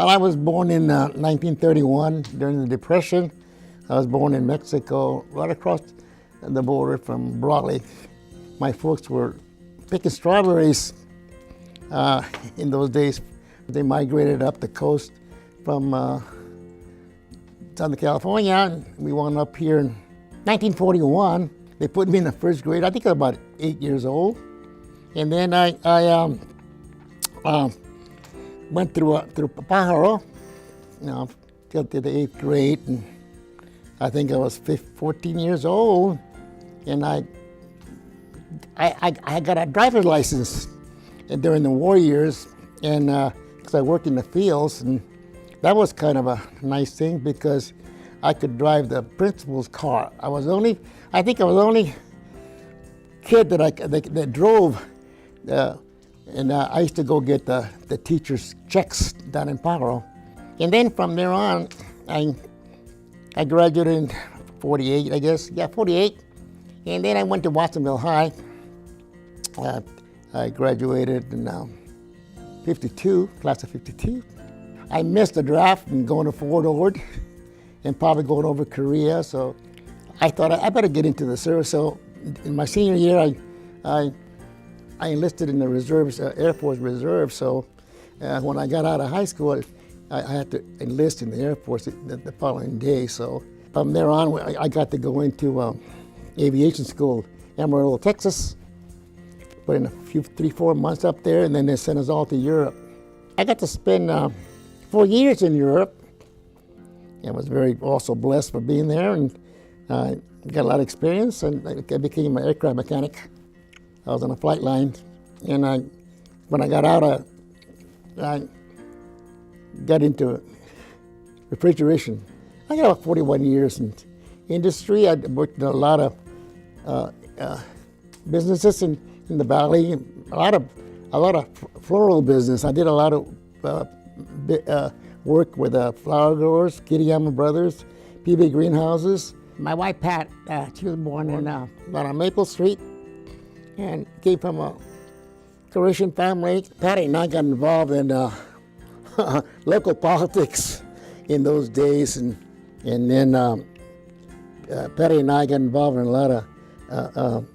Well, I was born in 1931 during the Depression. I was born in Mexico, right across the border from Brawley. My folks were picking strawberries in those days. They migrated up the coast from Southern California, and we wound up here in 1941. They put me in the first grade. I think I was about 8 years old. And then I went through Pajaro, till to the 8th grade, and I think I was 14 years old, and I got a driver's license during the war years, and because I worked in the fields, and that was kind of a nice thing because I could drive the principal's car. I think I was the only kid that drove. And I used to go get the teachers' checks down in Pajaro. And then from there on, I graduated in 48, I guess. Yeah, 48. And then I went to Watsonville High. I graduated in 52, class of 52. I missed the draft and going to Fort Ord and probably going over Korea. So I thought I better get into the service. So in my senior year, I enlisted in the reserves, Air Force Reserve. So when I got out of high school, I had to enlist in the Air Force the following day. So from there on, I got to go into aviation school, Amarillo, Texas. Put in a few 3-4 months up there, and then they sent us all to Europe. I got to spend 4 years in Europe. I was very also blessed for being there, and got a lot of experience, and I became an aircraft mechanic. I was on a flight line, and when I got out, I got into refrigeration. I got about 41 years in industry. I worked in a lot of businesses in the valley, a lot of floral business. I did a lot of work with flower growers, Kittyama Brothers, PB Greenhouses. My wife Pat, she was born on Maple Street, and came from a Croatian family. Patty and I got involved in local politics in those days, and then Patty and I got involved in a lot of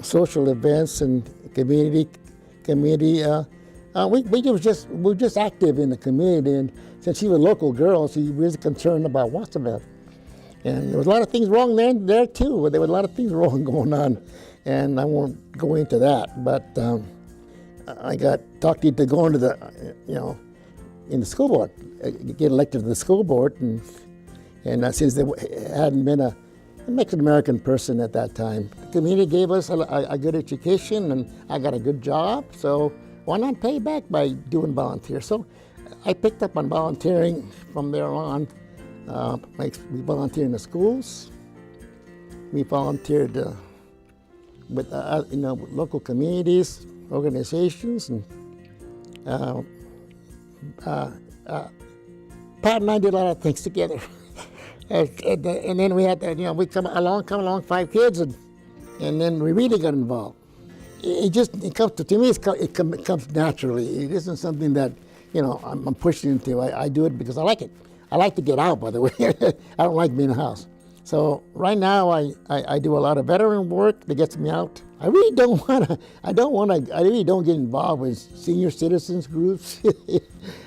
social events and community. We were just active in the community, and since she was a local girl, she was concerned about Watsonville. And there was a lot of things wrong there too. There was a lot of things wrong going on, and I won't go into that. But I got talked into going to the, in the school board, get elected to the school board, and since there hadn't been a Mexican American person at that time, the community gave us a good education, and I got a good job. So why not pay back by doing volunteer? So I picked up on volunteering from there on. We volunteered in the schools. We volunteered with local communities, organizations, and Pat and I did a lot of things together. and then we had we come along 5 kids, and then we really got involved. It comes to me. It comes naturally. It isn't something that I'm pushing into. I do it because I like it. I like to get out, by the way. I don't like being in the house. So right now I do a lot of veteran work that gets me out. I really don't get involved with senior citizens groups.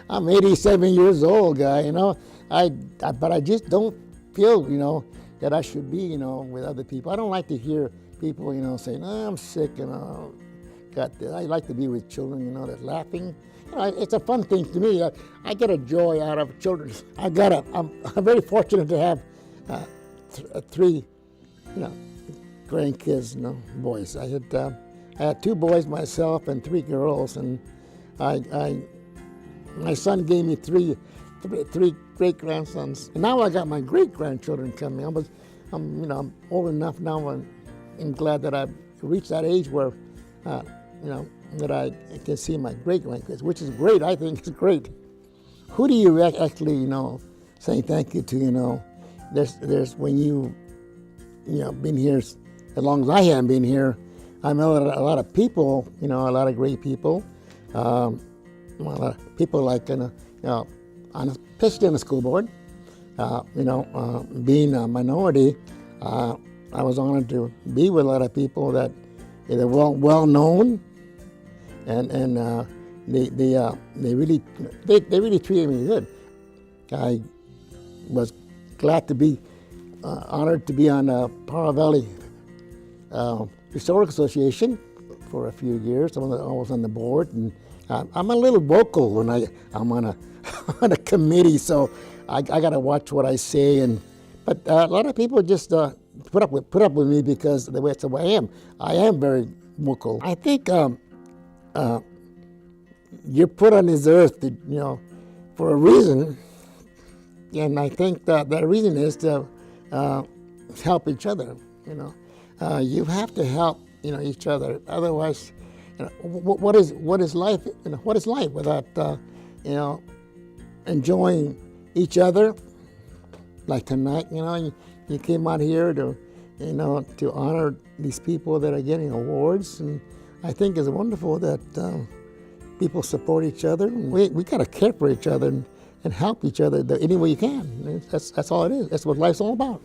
I'm 87 years old, guy, but I just don't feel, that I should be, with other people. I don't like to hear people, saying, I'm sick, got this. I like to be with children, that's laughing. It's a fun thing to me. I get a joy out of children. I'm very fortunate to have 3, grandkids, boys. I had 2 boys myself and 3 girls, and my son gave me 3 great grandsons. And now I got my great grandchildren coming. I'm old enough now, and I'm glad that I've reached that age where, that I can see my great grandkids, which is great. I think it's great. Who do you actually, saying thank you to? There's when you been here as long as I have been here. I know a lot of people, a lot of great people. A lot of people like especially on the school board. Being a minority, I was honored to be with a lot of people that they're well known, and they really treated me good. I was glad to be honored to be on Pajaro Valley Historic Association for a few years. I was on the board, and I'm a little vocal when I'm on a on a committee, so I got to watch what I say. But a lot of people just put up with me because of the way I am. I am very vocal. I think you're put on this earth, for a reason, and I think that reason is to help each other. You have to help each other. Otherwise, what is life? What is life without enjoying each other? Like tonight, you came out here to honor these people that are getting awards, and I think it's wonderful that people support each other. We gotta care for each other and help each other any way you can. That's all it is. That's what life's all about.